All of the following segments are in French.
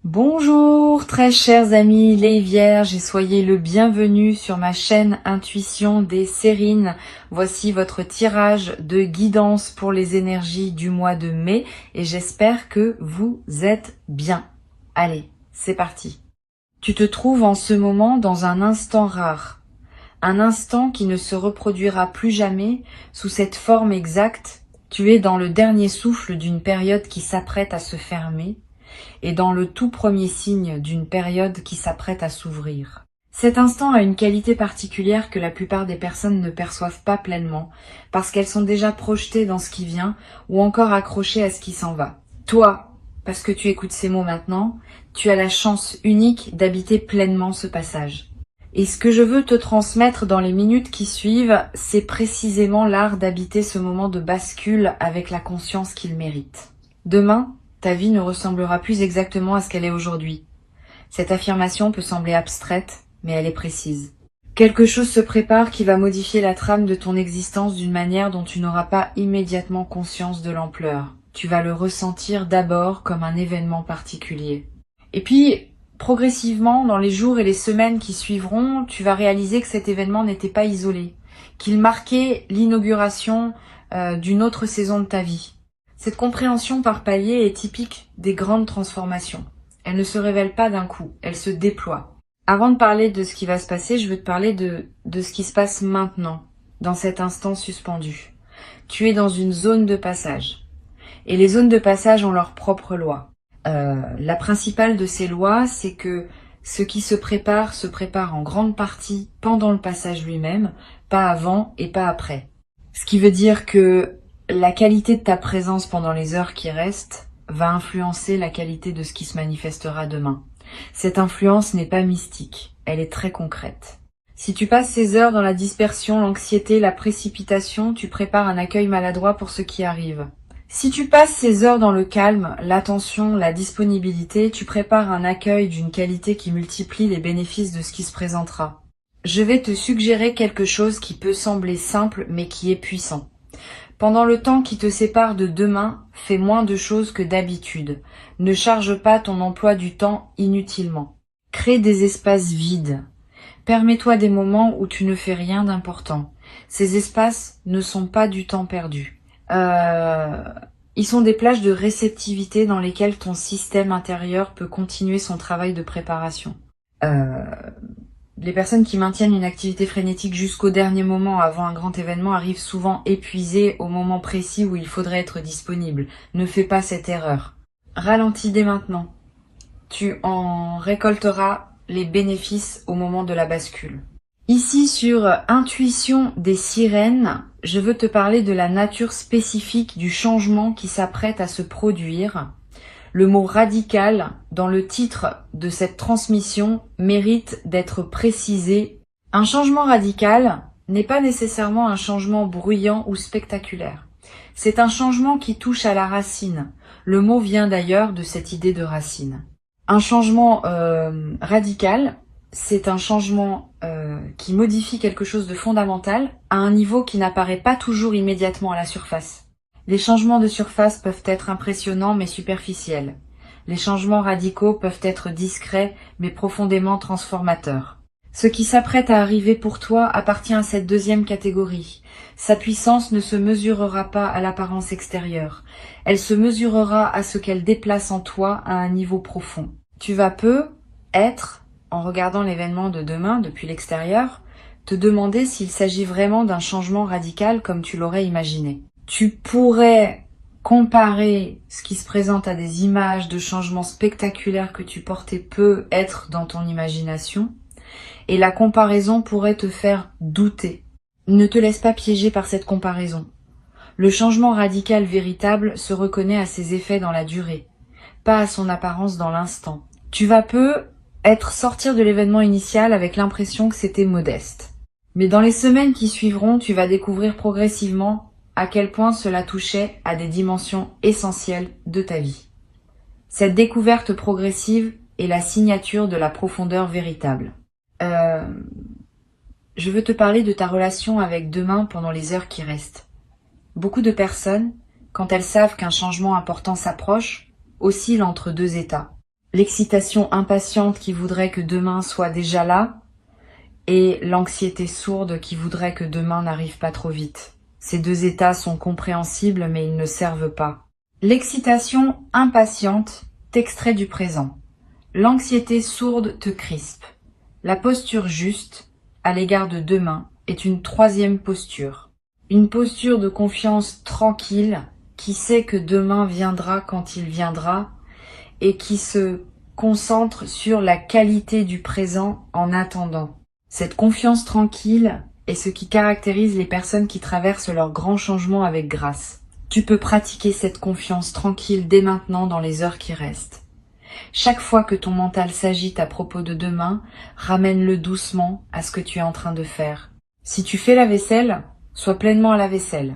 Bonjour très chers amis les Vierges et soyez le bienvenu sur ma chaîne Intuition des Sérines. Voici votre tirage de guidance pour les énergies du mois de mai et j'espère que vous êtes bien. Allez, c'est parti. Tu te trouves en ce moment dans un instant rare, un instant qui ne se reproduira plus jamais sous cette forme exacte. Tu es dans le dernier souffle d'une période qui s'apprête à se fermer et dans le tout premier signe d'une période qui s'apprête à s'ouvrir. Cet instant a une qualité particulière que la plupart des personnes ne perçoivent pas pleinement, parce qu'elles sont déjà projetées dans ce qui vient ou encore accrochées à ce qui s'en va. Toi, parce que tu écoutes ces mots maintenant, tu as la chance unique d'habiter pleinement ce passage. Et ce que je veux te transmettre dans les minutes qui suivent, c'est précisément l'art d'habiter ce moment de bascule avec la conscience qu'il mérite. Demain, ta vie ne ressemblera plus exactement à ce qu'elle est aujourd'hui. Cette affirmation peut sembler abstraite, mais elle est précise. Quelque chose se prépare qui va modifier la trame de ton existence d'une manière dont tu n'auras pas immédiatement conscience de l'ampleur. Tu vas le ressentir d'abord comme un événement particulier. Et puis, progressivement, dans les jours et les semaines qui suivront, tu vas réaliser que cet événement n'était pas isolé, qu'il marquait l'inauguration d'une autre saison de ta vie. Cette compréhension par paliers est typique des grandes transformations. Elle ne se révèle pas d'un coup, elle se déploie. Avant de parler de ce qui va se passer, je veux te parler de ce qui se passe maintenant, dans cet instant suspendu. Tu es dans une zone de passage. Et les zones de passage ont leurs propres lois. La principale de ces lois, c'est que ce qui se prépare en grande partie pendant le passage lui-même, pas avant et pas après. Ce qui veut dire que la qualité de ta présence pendant les heures qui restent va influencer la qualité de ce qui se manifestera demain. Cette influence n'est pas mystique, elle est très concrète. Si tu passes ces heures dans la dispersion, l'anxiété, la précipitation, tu prépares un accueil maladroit pour ce qui arrive. Si tu passes ces heures dans le calme, l'attention, la disponibilité, tu prépares un accueil d'une qualité qui multiplie les bénéfices de ce qui se présentera. Je vais te suggérer quelque chose qui peut sembler simple mais qui est puissant. Pendant le temps qui te sépare de demain, fais moins de choses que d'habitude. Ne charge pas ton emploi du temps inutilement. Crée des espaces vides. Permets-toi des moments où tu ne fais rien d'important. Ces espaces ne sont pas du temps perdu. Ils sont des plages de réceptivité dans lesquelles ton système intérieur peut continuer son travail de préparation. Les personnes qui maintiennent une activité frénétique jusqu'au dernier moment avant un grand événement arrivent souvent épuisées au moment précis où il faudrait être disponible. Ne fais pas cette erreur. Ralentis dès maintenant. Tu en récolteras les bénéfices au moment de la bascule. Ici sur Intuition des Sirènes, je veux te parler de la nature spécifique du changement qui s'apprête à se produire. Le mot radical dans le titre de cette transmission mérite d'être précisé. Un changement radical n'est pas nécessairement un changement bruyant ou spectaculaire. C'est un changement qui touche à la racine. Le mot vient d'ailleurs de cette idée de racine. Un changement radical, c'est un changement qui modifie quelque chose de fondamental à un niveau qui n'apparaît pas toujours immédiatement à la surface. Les changements de surface peuvent être impressionnants mais superficiels. Les changements radicaux peuvent être discrets mais profondément transformateurs. Ce qui s'apprête à arriver pour toi appartient à cette deuxième catégorie. Sa puissance ne se mesurera pas à l'apparence extérieure. Elle se mesurera à ce qu'elle déplace en toi à un niveau profond. Tu vas être, en regardant l'événement de demain depuis l'extérieur, te demander s'il s'agit vraiment d'un changement radical comme tu l'aurais imaginé. Tu pourrais comparer ce qui se présente à des images de changements spectaculaires que tu portais peu être dans ton imagination, et la comparaison pourrait te faire douter. Ne te laisse pas piéger par cette comparaison. Le changement radical véritable se reconnaît à ses effets dans la durée, pas à son apparence dans l'instant. Tu vas sortir de l'événement initial avec l'impression que c'était modeste. Mais dans les semaines qui suivront, tu vas découvrir progressivement à quel point cela touchait à des dimensions essentielles de ta vie. Cette découverte progressive est la signature de la profondeur véritable. Je veux te parler de ta relation avec demain pendant les heures qui restent. Beaucoup de personnes, quand elles savent qu'un changement important s'approche, oscillent entre deux états. l'excitation impatiente qui voudrait que demain soit déjà là, et l'anxiété sourde qui voudrait que demain n'arrive pas trop vite. Ces deux états sont compréhensibles, mais ils ne servent pas. L'excitation impatiente t'extrait du présent. L'anxiété sourde te crispe. La posture juste, à l'égard de demain, est une troisième posture. Une posture de confiance tranquille, qui sait que demain viendra quand il viendra, et qui se concentre sur la qualité du présent en attendant. Cette confiance tranquille est ce qui caractérise les personnes qui traversent leurs grands changements avec grâce. Tu peux pratiquer cette confiance tranquille dès maintenant dans les heures qui restent. Chaque fois que ton mental s'agite à propos de demain, ramène-le doucement à ce que tu es en train de faire. Si tu fais la vaisselle, sois pleinement à la vaisselle.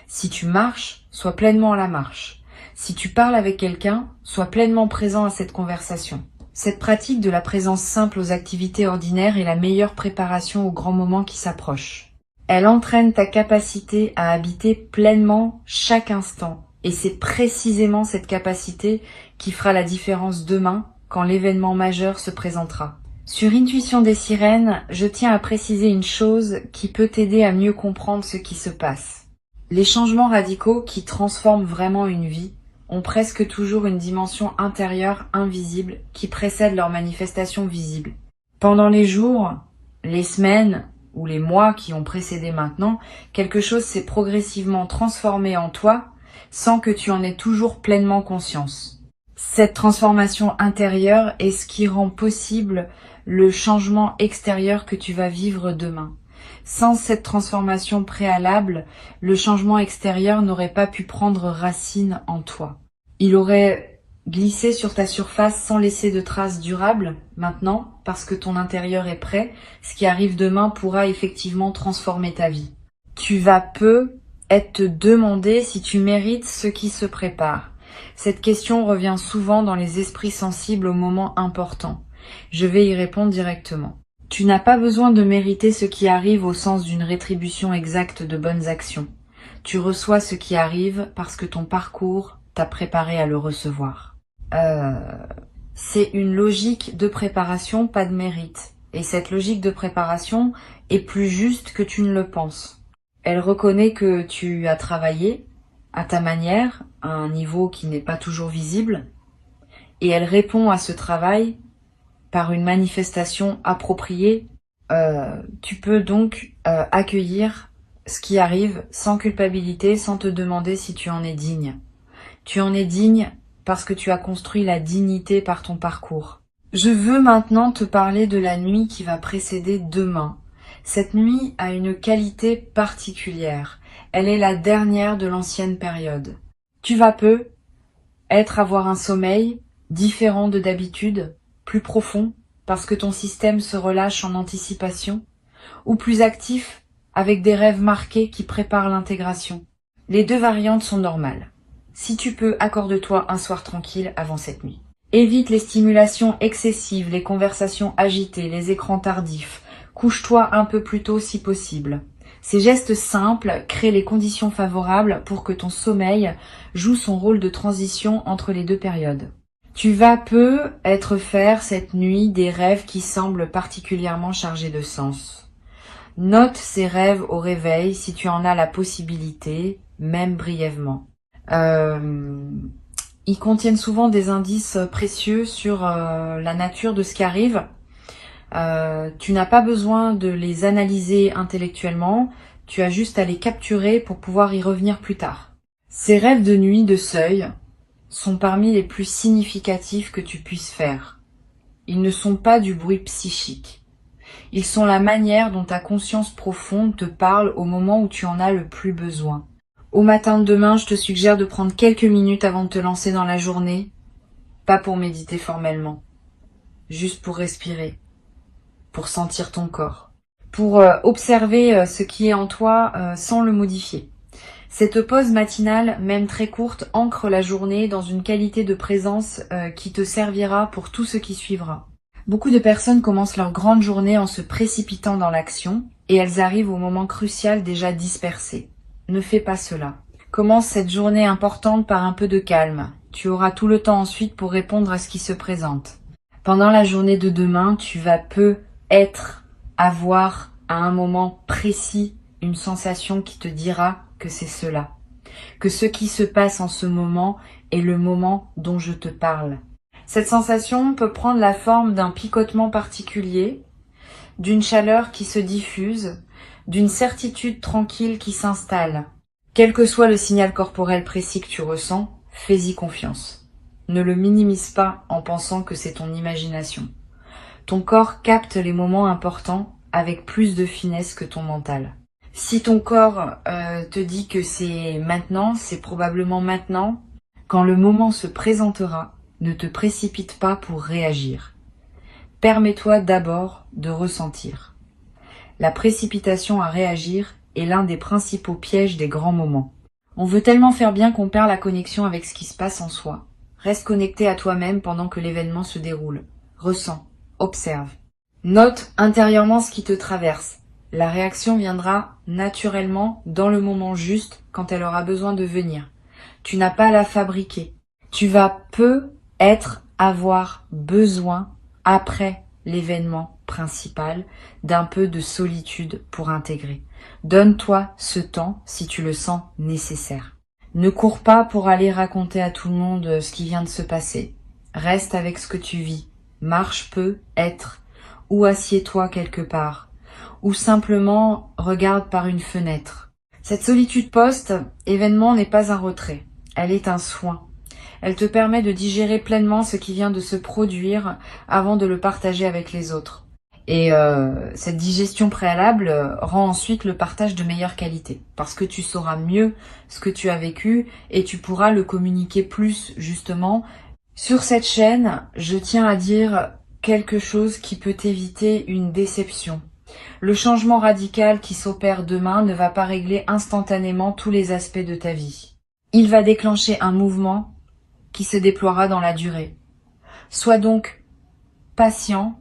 Si tu marches, sois pleinement à la marche. Si tu parles avec quelqu'un, sois pleinement présent à cette conversation. Cette pratique de la présence simple aux activités ordinaires est la meilleure préparation aux grands moments qui s'approchent. Elle entraîne ta capacité à habiter pleinement chaque instant. Et c'est précisément cette capacité qui fera la différence demain quand l'événement majeur se présentera. Sur Intuition des sirènes, je tiens à préciser une chose qui peut t'aider à mieux comprendre ce qui se passe. Les changements radicaux qui transforment vraiment une vie ont presque toujours une dimension intérieure invisible qui précède leur manifestation visible. Pendant les jours, les semaines ou les mois qui ont précédé maintenant, quelque chose s'est progressivement transformé en toi sans que tu en aies toujours pleinement conscience. Cette transformation intérieure est ce qui rend possible le changement extérieur que tu vas vivre demain. Sans cette transformation préalable, le changement extérieur n'aurait pas pu prendre racine en toi. Il aurait glissé sur ta surface sans laisser de traces durables. Maintenant, parce que ton intérieur est prêt, ce qui arrive demain pourra effectivement transformer ta vie. Tu vas être te demander si tu mérites ce qui se prépare. Cette question revient souvent dans les esprits sensibles aux moments importants. Je vais y répondre directement. Tu n'as pas besoin de mériter ce qui arrive au sens d'une rétribution exacte de bonnes actions. Tu reçois ce qui arrive parce que ton parcours t'a préparé à le recevoir. C'est une logique de préparation, pas de mérite. Et cette logique de préparation est plus juste que tu ne le penses. Elle reconnaît que tu as travaillé à ta manière, à un niveau qui n'est pas toujours visible, et elle répond à ce travail par une manifestation appropriée. Tu peux donc accueillir ce qui arrive sans culpabilité, sans te demander si tu en es digne. Tu en es digne parce que tu as construit la dignité par ton parcours. Je veux maintenant te parler de la nuit qui va précéder demain. Cette nuit a une qualité particulière. Elle est la dernière de l'ancienne période. Tu vas avoir un sommeil différent de d'habitude, plus profond, parce que ton système se relâche en anticipation, ou plus actif, avec des rêves marqués qui préparent l'intégration. Les deux variantes sont normales. Si tu peux, accorde-toi un soir tranquille avant cette nuit. Évite les stimulations excessives, les conversations agitées, les écrans tardifs. Couche-toi un peu plus tôt si possible. Ces gestes simples créent les conditions favorables pour que ton sommeil joue son rôle de transition entre les deux périodes. Tu vas faire cette nuit des rêves qui semblent particulièrement chargés de sens. Note ces rêves au réveil si tu en as la possibilité, même brièvement. Ils contiennent souvent des indices précieux sur la nature de ce qui arrive. Tu n'as pas besoin de les analyser intellectuellement, tu as juste à les capturer pour pouvoir y revenir plus tard. Ces rêves de nuit de seuil sont parmi les plus significatifs que tu puisses faire. Ils ne sont pas du bruit psychique. Ils sont la manière dont ta conscience profonde te parle au moment où tu en as le plus besoin. Au matin de demain, je te suggère de prendre quelques minutes avant de te lancer dans la journée, pas pour méditer formellement, juste pour respirer, pour sentir ton corps, pour observer ce qui est en toi sans le modifier. Cette pause matinale, même très courte, ancre la journée dans une qualité de présence qui te servira pour tout ce qui suivra. Beaucoup de personnes commencent leur grande journée en se précipitant dans l'action et elles arrivent au moment crucial déjà dispersées. Ne fais pas cela. Commence cette journée importante par un peu de calme. Tu auras tout le temps ensuite pour répondre à ce qui se présente. Pendant la journée de demain, tu vas avoir à un moment précis une sensation qui te dira que c'est cela. Que ce qui se passe en ce moment est le moment dont je te parle. Cette sensation peut prendre la forme d'un picotement particulier, d'une chaleur qui se diffuse, d'une certitude tranquille qui s'installe. Quel que soit le signal corporel précis que tu ressens, fais-y confiance. Ne le minimise pas en pensant que c'est ton imagination. Ton corps capte les moments importants avec plus de finesse que ton mental. Si ton corps te dit que c'est maintenant, c'est probablement maintenant. Quand le moment se présentera, ne te précipite pas pour réagir. Permets-toi d'abord de ressentir. La précipitation à réagir est l'un des principaux pièges des grands moments. On veut tellement faire bien qu'on perd la connexion avec ce qui se passe en soi. Reste connecté à toi-même pendant que l'événement se déroule. Ressens, observe. Note intérieurement ce qui te traverse. La réaction viendra naturellement dans le moment juste quand elle aura besoin de venir. Tu n'as pas à la fabriquer. Tu vas avoir besoin, après l'événement principal, d'un peu de solitude pour intégrer. Donne-toi ce temps si tu le sens nécessaire. Ne cours pas pour aller raconter à tout le monde ce qui vient de se passer. Reste avec ce que tu vis. Marche peu, être, ou assieds-toi quelque part, ou simplement regarde par une fenêtre. Cette solitude post-événement n'est pas un retrait, elle est un soin. Elle te permet de digérer pleinement ce qui vient de se produire avant de le partager avec les autres. Et cette digestion préalable rend ensuite le partage de meilleure qualité, parce que tu sauras mieux ce que tu as vécu et tu pourras le communiquer plus justement. Sur cette chaîne, je tiens à dire quelque chose qui peut éviter une déception. Le changement radical qui s'opère demain ne va pas régler instantanément tous les aspects de ta vie. Il va déclencher un mouvement qui se déploiera dans la durée. Sois donc patient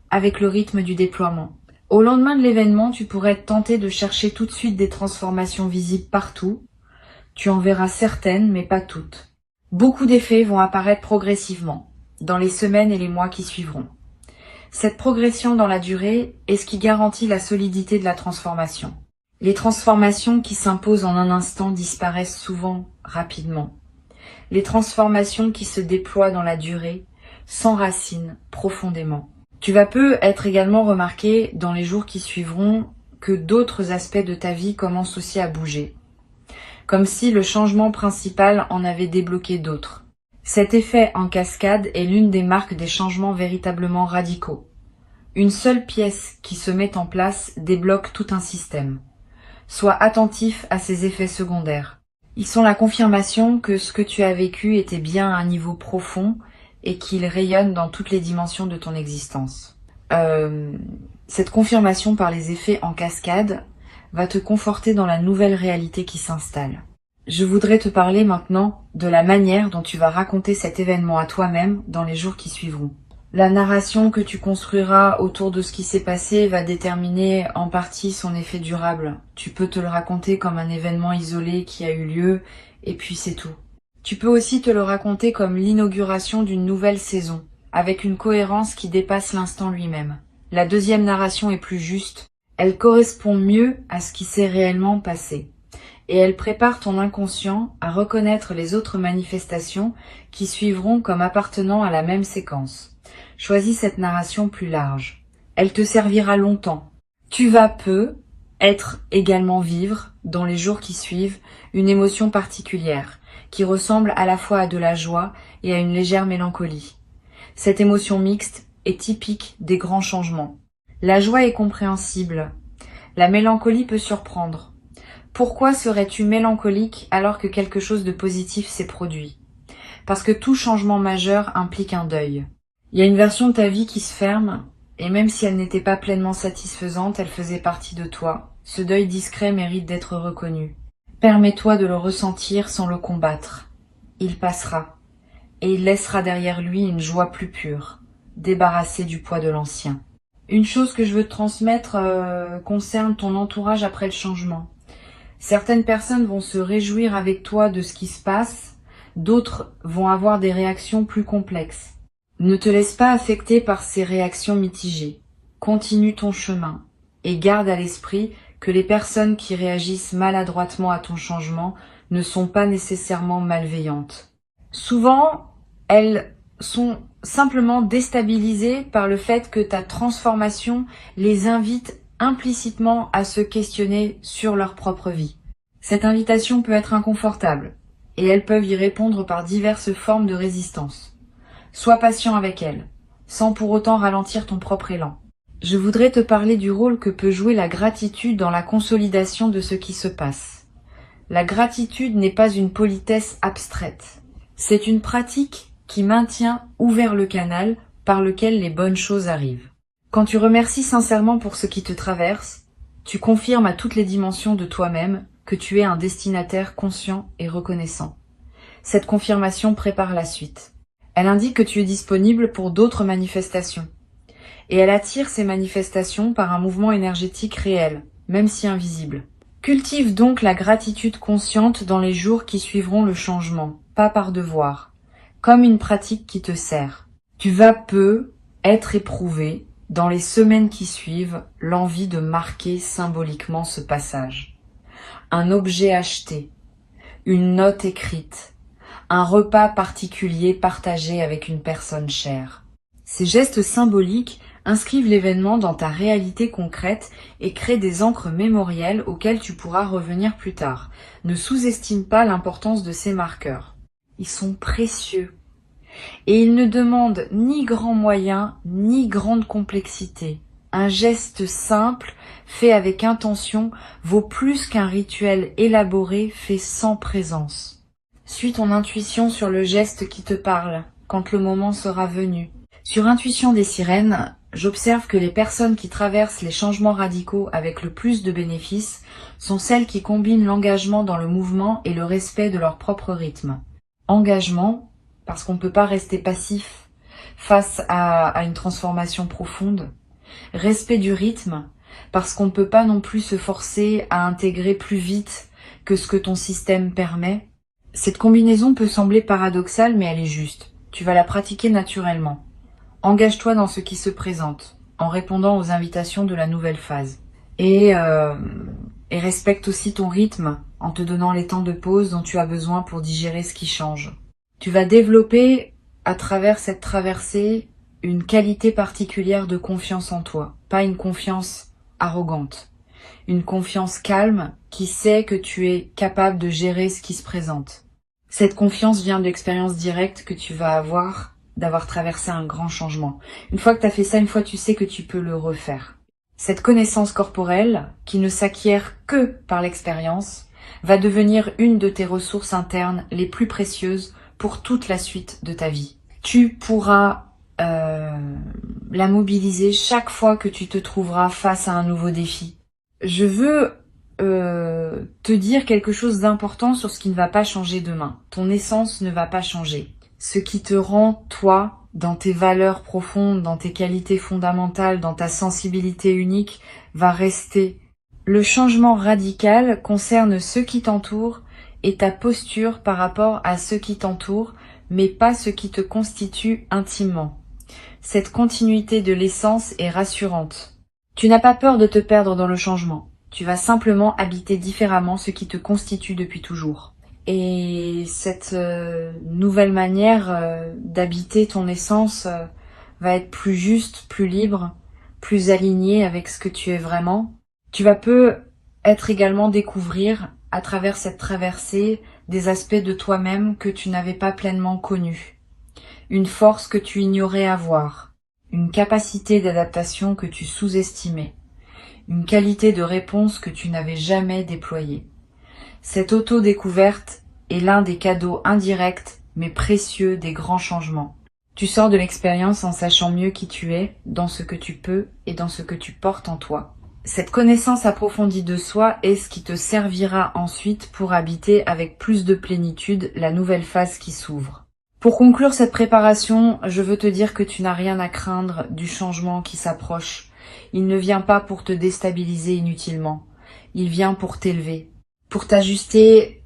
avec le rythme du déploiement. Au lendemain de l'événement, tu pourrais être tenté de chercher tout de suite des transformations visibles partout. Tu en verras certaines, mais pas toutes. Beaucoup d'effets vont apparaître progressivement, dans les semaines et les mois qui suivront. Cette progression dans la durée est ce qui garantit la solidité de la transformation. Les transformations qui s'imposent en un instant disparaissent souvent rapidement. Les transformations qui se déploient dans la durée s'enracinent profondément. Tu vas être également remarqué dans les jours qui suivront que d'autres aspects de ta vie commencent aussi à bouger. Comme si le changement principal en avait débloqué d'autres. Cet effet en cascade est l'une des marques des changements véritablement radicaux. Une seule pièce qui se met en place débloque tout un système. Sois attentif à ces effets secondaires. Ils sont la confirmation que ce que tu as vécu était bien à un niveau profond et qu'il rayonne dans toutes les dimensions de ton existence. Cette confirmation par les effets en cascade va te conforter dans la nouvelle réalité qui s'installe. Je voudrais te parler maintenant de la manière dont tu vas raconter cet événement à toi-même dans les jours qui suivront. La narration que tu construiras autour de ce qui s'est passé va déterminer en partie son effet durable. Tu peux te le raconter comme un événement isolé qui a eu lieu et puis c'est tout. Tu peux aussi te le raconter comme l'inauguration d'une nouvelle saison, avec une cohérence qui dépasse l'instant lui-même. La deuxième narration est plus juste, elle correspond mieux à ce qui s'est réellement passé. Et elle prépare ton inconscient à reconnaître les autres manifestations qui suivront comme appartenant à la même séquence. Choisis cette narration plus large. Elle te servira longtemps. Tu vas être également vivre, dans les jours qui suivent, une émotion particulière, qui ressemble à la fois à de la joie et à une légère mélancolie. Cette émotion mixte est typique des grands changements. La joie est compréhensible. La mélancolie peut surprendre. Pourquoi serais-tu mélancolique alors que quelque chose de positif s'est produit? Parce que tout changement majeur implique un deuil. Il y a une version de ta vie qui se ferme, et même si elle n'était pas pleinement satisfaisante, elle faisait partie de toi. Ce deuil discret mérite d'être reconnu. Permets-toi de le ressentir sans le combattre. Il passera, et il laissera derrière lui une joie plus pure, débarrassée du poids de l'ancien. Une chose que je veux te transmettre concerne ton entourage après le changement. Certaines personnes vont se réjouir avec toi de ce qui se passe, D'autres vont avoir des réactions plus complexes. Ne te laisse pas affecter par ces réactions mitigées. Continue ton chemin et garde à l'esprit que les personnes qui réagissent maladroitement à ton changement ne sont pas nécessairement malveillantes. Souvent, elles sont simplement déstabilisées par le fait que ta transformation les invite implicitement à se questionner sur leur propre vie. Cette invitation peut être inconfortable et elles peuvent y répondre par diverses formes de résistance. Sois patient avec elles, sans pour autant ralentir ton propre élan. Je voudrais te parler du rôle que peut jouer la gratitude dans la consolidation de ce qui se passe. La gratitude n'est pas une politesse abstraite. C'est une pratique qui maintient ouvert le canal par lequel les bonnes choses arrivent. Quand tu remercies sincèrement pour ce qui te traverse, tu confirmes à toutes les dimensions de toi-même que tu es un destinataire conscient et reconnaissant. Cette confirmation prépare la suite. Elle indique que tu es disponible pour d'autres manifestations. Et elle attire ces manifestations par un mouvement énergétique réel, même si invisible. Cultive donc la gratitude consciente dans les jours qui suivront le changement, pas par devoir, comme une pratique qui te sert. Tu vas peu être éprouvé, dans les semaines qui suivent, l'envie de marquer symboliquement ce passage. Un objet acheté, une note écrite, un repas particulier partagé avec une personne chère. Ces gestes symboliques inscrivent l'événement dans ta réalité concrète et créent des encres mémorielles auxquelles tu pourras revenir plus tard. Ne sous-estime pas l'importance de ces marqueurs. Ils sont précieux. Et ils ne demandent ni grands moyens, ni grande complexité. Un geste simple, fait avec intention, vaut plus qu'un rituel élaboré fait sans présence. Suis ton intuition sur le geste qui te parle, quand le moment sera venu. Sur Intuition des sirènes, j'observe que les personnes qui traversent les changements radicaux avec le plus de bénéfices sont celles qui combinent l'engagement dans le mouvement et le respect de leur propre rythme. Engagement, parce qu'on ne peut pas rester passif face à une transformation profonde. Respect du rythme, parce qu'on ne peut pas non plus se forcer à intégrer plus vite que ce que ton système permet. Cette combinaison peut sembler paradoxale, mais elle est juste. Tu vas la pratiquer naturellement. Engage-toi dans ce qui se présente, en répondant aux invitations de la nouvelle phase. Et respecte aussi ton rythme, en te donnant les temps de pause dont tu as besoin pour digérer ce qui change. Tu vas développer, à travers cette traversée, une qualité particulière de confiance en toi. Pas une confiance arrogante. Une confiance calme qui sait que tu es capable de gérer ce qui se présente. Cette confiance vient de l'expérience directe que tu vas avoir d'avoir traversé un grand changement. Une fois que tu as fait ça, une fois tu sais que tu peux le refaire. Cette connaissance corporelle, qui ne s'acquiert que par l'expérience, va devenir une de tes ressources internes les plus précieuses pour toute la suite de ta vie. Tu pourras la mobiliser chaque fois que tu te trouveras face à un nouveau défi. Je veux te dire quelque chose d'important sur ce qui ne va pas changer demain. Ton essence ne va pas changer. Ce qui te rend, toi, dans tes valeurs profondes, dans tes qualités fondamentales, dans ta sensibilité unique, va rester. Le changement radical concerne ceux qui t'entourent et ta posture par rapport à ceux qui t'entourent, mais pas ce qui te constitue intimement. Cette continuité de l'essence est rassurante. Tu n'as pas peur de te perdre dans le changement. Tu vas simplement habiter différemment ce qui te constitue depuis toujours. Et cette nouvelle manière d'habiter ton essence va être plus juste, plus libre, plus alignée avec ce que tu es vraiment. Tu vas être également découvrir à travers cette traversée des aspects de toi-même que tu n'avais pas pleinement connus. Une force que tu ignorais avoir. Une capacité d'adaptation que tu sous-estimais. Une qualité de réponse que tu n'avais jamais déployée. Cette auto-découverte est l'un des cadeaux indirects mais précieux des grands changements. Tu sors de l'expérience en sachant mieux qui tu es, dans ce que tu peux et dans ce que tu portes en toi. Cette connaissance approfondie de soi est ce qui te servira ensuite pour habiter avec plus de plénitude la nouvelle phase qui s'ouvre. Pour conclure cette préparation, je veux te dire que tu n'as rien à craindre du changement qui s'approche. Il ne vient pas pour te déstabiliser inutilement. Il vient pour t'élever, pour t'ajuster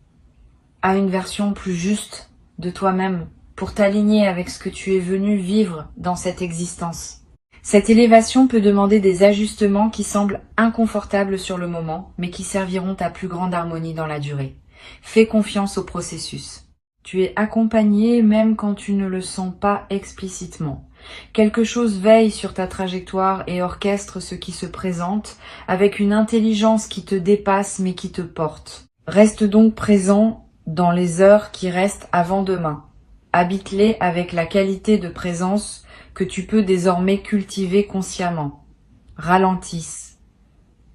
à une version plus juste de toi-même pour t'aligner avec ce que tu es venu vivre dans cette existence. Cette élévation peut demander des ajustements qui semblent inconfortables sur le moment, mais qui serviront à plus grande harmonie dans la durée. Fais confiance au processus. Tu es accompagné même quand tu ne le sens pas explicitement. Quelque chose veille sur ta trajectoire et orchestre ce qui se présente avec une intelligence qui te dépasse mais qui te porte. Reste donc présent dans les heures qui restent avant demain. Habite-les avec la qualité de présence que tu peux désormais cultiver consciemment. Ralentisse.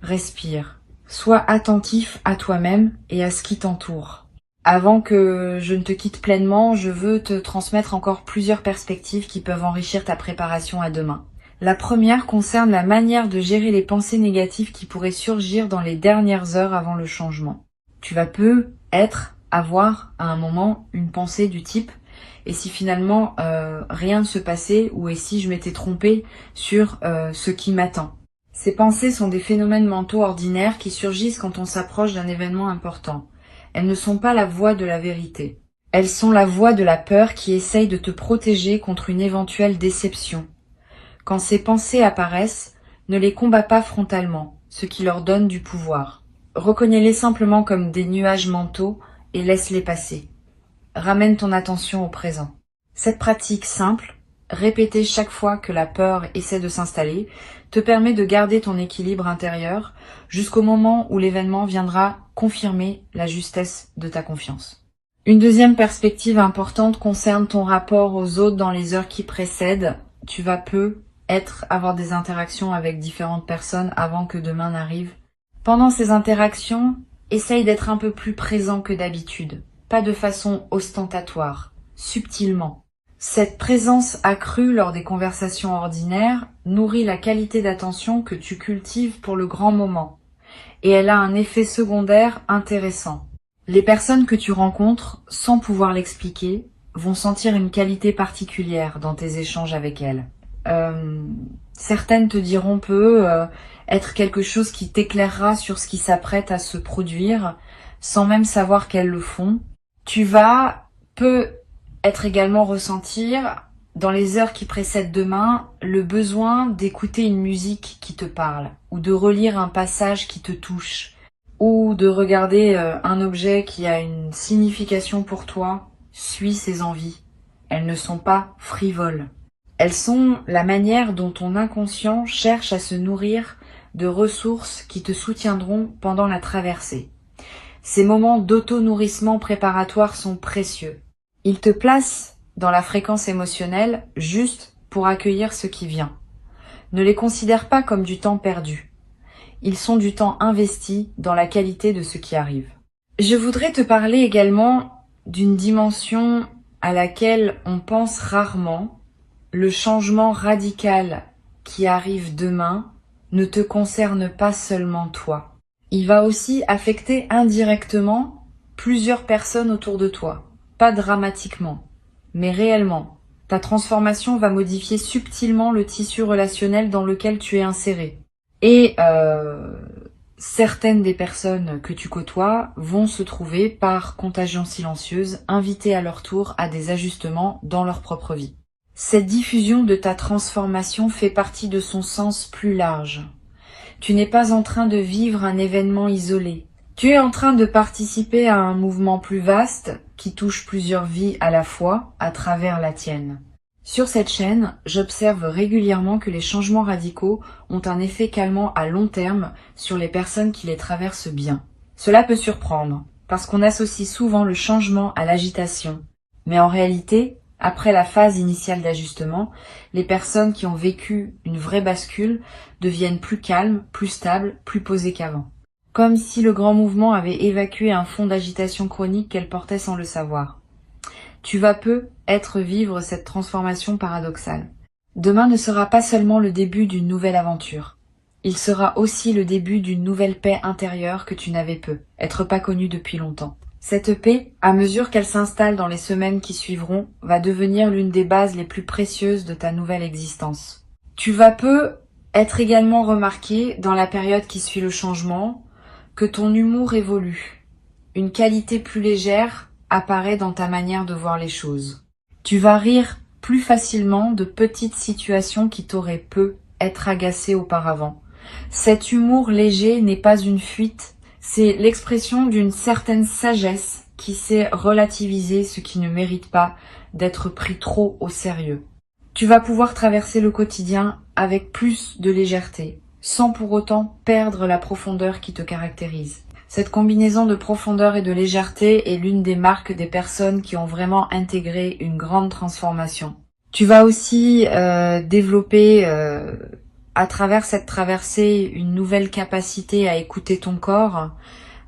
Respire. Sois attentif à toi-même et à ce qui t'entoure. Avant que je ne te quitte pleinement, je veux te transmettre encore plusieurs perspectives qui peuvent enrichir ta préparation à demain. La première concerne la manière de gérer les pensées négatives qui pourraient surgir dans les dernières heures avant le changement. Tu vas avoir à un moment une pensée du type « et si finalement rien ne se passait ou et si je m'étais trompée sur ce qui m'attend ». Ces pensées sont des phénomènes mentaux ordinaires qui surgissent quand on s'approche d'un événement important. Elles ne sont pas la voix de la vérité. Elles sont la voix de la peur qui essaye de te protéger contre une éventuelle déception. Quand ces pensées apparaissent, ne les combats pas frontalement, ce qui leur donne du pouvoir. Reconnais-les simplement comme des nuages mentaux et laisse-les passer. Ramène ton attention au présent. Cette pratique simple, répétée chaque fois que la peur essaie de s'installer, te permet de garder ton équilibre intérieur jusqu'au moment où l'événement viendra confirmer la justesse de ta confiance. Une deuxième perspective importante concerne ton rapport aux autres dans les heures qui précèdent. Tu vas avoir des interactions avec différentes personnes avant que demain n'arrive. Pendant ces interactions, essaye d'être un peu plus présent que d'habitude. Pas de façon ostentatoire, subtilement. Cette présence accrue lors des conversations ordinaires nourrit la qualité d'attention que tu cultives pour le grand moment. Et elle a un effet secondaire intéressant. Les personnes que tu rencontres, sans pouvoir l'expliquer, vont sentir une qualité particulière dans tes échanges avec elles. Certaines te diront être quelque chose qui t'éclairera sur ce qui s'apprête à se produire, sans même savoir qu'elles le font. Tu vas être également ressentir, dans les heures qui précèdent demain, le besoin d'écouter une musique qui te parle, ou de relire un passage qui te touche, ou de regarder un objet qui a une signification pour toi. Suis ces envies. Elles ne sont pas frivoles. Elles sont la manière dont ton inconscient cherche à se nourrir de ressources qui te soutiendront pendant la traversée. Ces moments d'auto-nourrissement préparatoire sont précieux. Ils te placent dans la fréquence émotionnelle juste pour accueillir ce qui vient. Ne les considère pas comme du temps perdu. Ils sont du temps investi dans la qualité de ce qui arrive. Je voudrais te parler également d'une dimension à laquelle on pense rarement. Le changement radical qui arrive demain ne te concerne pas seulement toi. Il va aussi affecter indirectement plusieurs personnes autour de toi. Pas dramatiquement, mais réellement. Ta transformation va modifier subtilement le tissu relationnel dans lequel tu es inséré. Et certaines des personnes que tu côtoies vont se trouver, par contagion silencieuse, invitées à leur tour à des ajustements dans leur propre vie. Cette diffusion de ta transformation fait partie de son sens plus large. Tu n'es pas en train de vivre un événement isolé. Tu es en train de participer à un mouvement plus vaste qui touche plusieurs vies à la fois à travers la tienne. Sur cette chaîne, j'observe régulièrement que les changements radicaux ont un effet calmant à long terme sur les personnes qui les traversent bien. Cela peut surprendre, parce qu'on associe souvent le changement à l'agitation. Mais en réalité, après la phase initiale d'ajustement, les personnes qui ont vécu une vraie bascule deviennent plus calmes, plus stables, plus posées qu'avant. Comme si le grand mouvement avait évacué un fond d'agitation chronique qu'elle portait sans le savoir. Tu vas vivre cette transformation paradoxale. Demain ne sera pas seulement le début d'une nouvelle aventure. Il sera aussi le début d'une nouvelle paix intérieure que tu n'avais être pas connue depuis longtemps. Cette paix, à mesure qu'elle s'installe dans les semaines qui suivront, va devenir l'une des bases les plus précieuses de ta nouvelle existence. Tu vas être également remarqué, dans la période qui suit le changement, que ton humour évolue. Une qualité plus légère apparaît dans ta manière de voir les choses. Tu vas rire plus facilement de petites situations qui t'auraient pu être agacées auparavant. Cet humour léger n'est pas une fuite, c'est l'expression d'une certaine sagesse qui sait relativiser ce qui ne mérite pas d'être pris trop au sérieux. Tu vas pouvoir traverser le quotidien avec plus de légèreté, sans pour autant perdre la profondeur qui te caractérise. Cette combinaison de profondeur et de légèreté est l'une des marques des personnes qui ont vraiment intégré une grande transformation. Tu vas aussi développer à travers cette traversée une nouvelle capacité à écouter ton corps.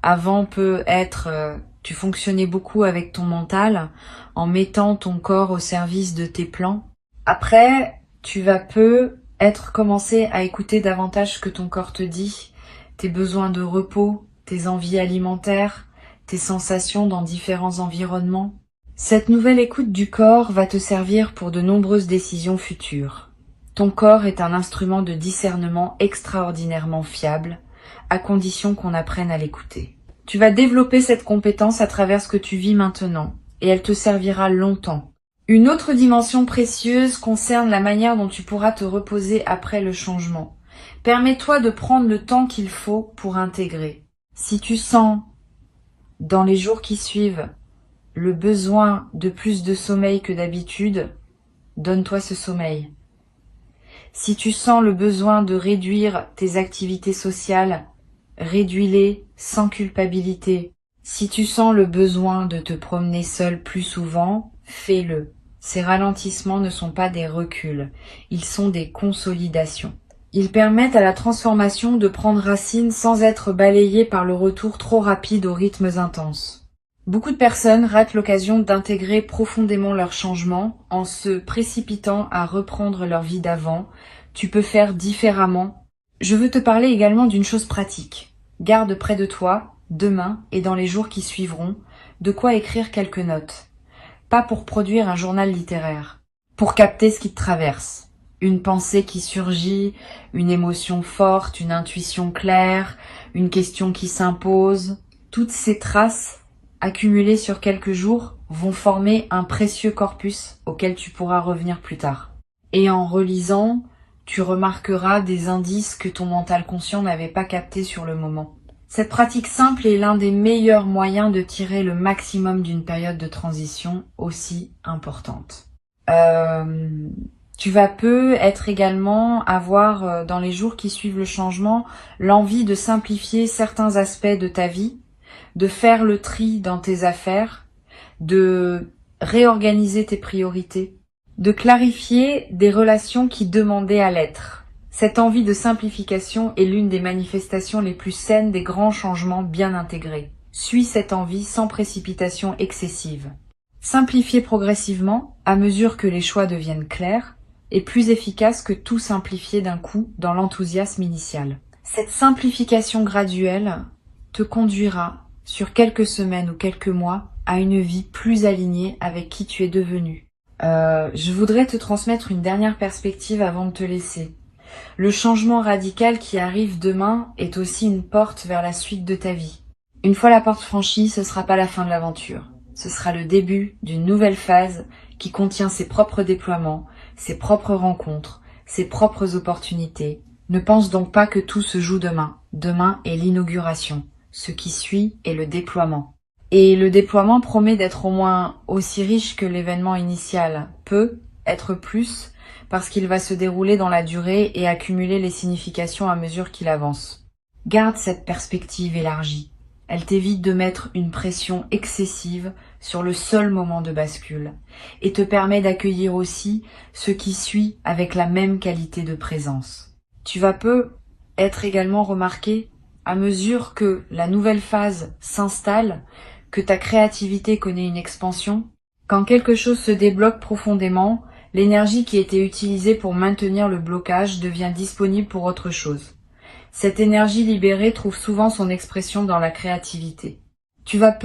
Avant peut être, tu fonctionnais beaucoup avec ton mental en mettant ton corps au service de tes plans. Après, tu vas être commencer à écouter davantage ce que ton corps te dit, tes besoins de repos, tes envies alimentaires, tes sensations dans différents environnements. Cette nouvelle écoute du corps va te servir pour de nombreuses décisions futures. Ton corps est un instrument de discernement extraordinairement fiable, à condition qu'on apprenne à l'écouter. Tu vas développer cette compétence à travers ce que tu vis maintenant, et elle te servira longtemps. Une autre dimension précieuse concerne la manière dont tu pourras te reposer après le changement. Permets-toi de prendre le temps qu'il faut pour intégrer. Si tu sens, dans les jours qui suivent, le besoin de plus de sommeil que d'habitude, donne-toi ce sommeil. Si tu sens le besoin de réduire tes activités sociales, réduis-les sans culpabilité. Si tu sens le besoin de te promener seul plus souvent, fais-le. Ces ralentissements ne sont pas des reculs, ils sont des consolidations. Ils permettent à la transformation de prendre racine sans être balayée par le retour trop rapide aux rythmes intenses. Beaucoup de personnes ratent l'occasion d'intégrer profondément leur changement en se précipitant à reprendre leur vie d'avant. Tu peux faire différemment. Je veux te parler également d'une chose pratique. Garde près de toi, demain et dans les jours qui suivront, de quoi écrire quelques notes. Pas pour produire un journal littéraire, pour capter ce qui te traverse. Une pensée qui surgit, une émotion forte, une intuition claire, une question qui s'impose. Toutes ces traces, accumulées sur quelques jours, vont former un précieux corpus auquel tu pourras revenir plus tard. Et en relisant, tu remarqueras des indices que ton mental conscient n'avait pas captés sur le moment. Cette pratique simple est l'un des meilleurs moyens de tirer le maximum d'une période de transition aussi importante. Tu vas être également avoir, dans les jours qui suivent le changement, l'envie de simplifier certains aspects de ta vie, de faire le tri dans tes affaires, de réorganiser tes priorités, de clarifier des relations qui demandaient à l'être. Cette envie de simplification est l'une des manifestations les plus saines des grands changements bien intégrés. Suis cette envie sans précipitation excessive. Simplifier progressivement, à mesure que les choix deviennent clairs, est plus efficace que tout simplifier d'un coup dans l'enthousiasme initial. Cette simplification graduelle te conduira, sur quelques semaines ou quelques mois, à une vie plus alignée avec qui tu es devenu. Je voudrais te transmettre une dernière perspective avant de te laisser. Le changement radical qui arrive demain est aussi une porte vers la suite de ta vie. Une fois la porte franchie, ce sera pas la fin de l'aventure. Ce sera le début d'une nouvelle phase qui contient ses propres déploiements, ses propres rencontres, ses propres opportunités. Ne pense donc pas que tout se joue demain. Demain est l'inauguration. Ce qui suit est le déploiement. Et le déploiement promet d'être au moins aussi riche que l'événement initial. Peut être plus, parce qu'il va se dérouler dans la durée et accumuler les significations à mesure qu'il avance. Garde cette perspective élargie. Elle t'évite de mettre une pression excessive sur le seul moment de bascule et te permet d'accueillir aussi ce qui suit avec la même qualité de présence. Tu vas être également remarqué à mesure que la nouvelle phase s'installe, que ta créativité connaît une expansion. Quand quelque chose se débloque profondément, l'énergie qui était utilisée pour maintenir le blocage devient disponible pour autre chose. Cette énergie libérée trouve souvent son expression dans la créativité. Tu vas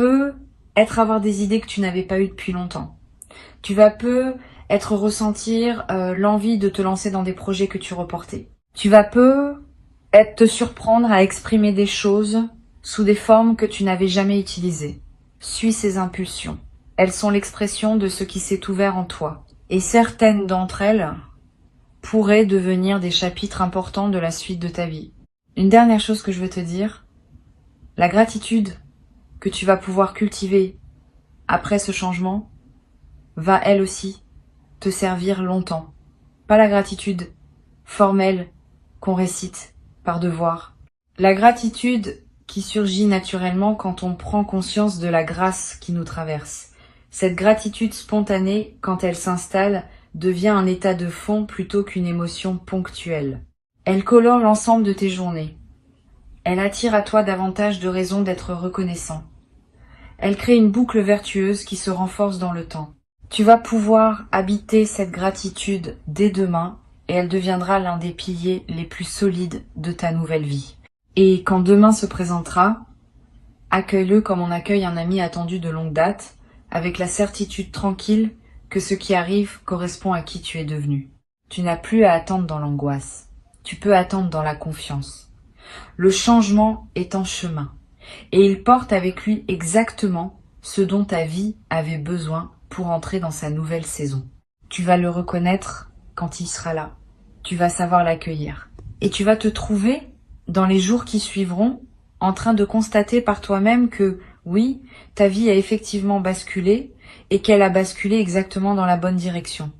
avoir des idées que tu n'avais pas eues depuis longtemps. Tu vas ressentir l'envie de te lancer dans des projets que tu reportais. Tu vas te surprendre à exprimer des choses sous des formes que tu n'avais jamais utilisées. Suis ces impulsions. Elles sont l'expression de ce qui s'est ouvert en toi. Et certaines d'entre elles pourraient devenir des chapitres importants de la suite de ta vie. Une dernière chose que je veux te dire, la gratitude que tu vas pouvoir cultiver après ce changement va elle aussi te servir longtemps. Pas la gratitude formelle qu'on récite par devoir. La gratitude qui surgit naturellement quand on prend conscience de la grâce qui nous traverse. Cette gratitude spontanée, quand elle s'installe, devient un état de fond plutôt qu'une émotion ponctuelle. Elle colore l'ensemble de tes journées. Elle attire à toi davantage de raisons d'être reconnaissant. Elle crée une boucle vertueuse qui se renforce dans le temps. Tu vas pouvoir habiter cette gratitude dès demain et elle deviendra l'un des piliers les plus solides de ta nouvelle vie. Et quand demain se présentera, accueille-le comme on accueille un ami attendu de longue date, avec la certitude tranquille que ce qui arrive correspond à qui tu es devenu. Tu n'as plus à attendre dans l'angoisse. Tu peux attendre dans la confiance. Le changement est en chemin et il porte avec lui exactement ce dont ta vie avait besoin pour entrer dans sa nouvelle saison. Tu vas le reconnaître quand il sera là. Tu vas savoir l'accueillir. Et tu vas te trouver, dans les jours qui suivront, en train de constater par toi-même que, oui, ta vie a effectivement basculé et qu'elle a basculé exactement dans la bonne direction.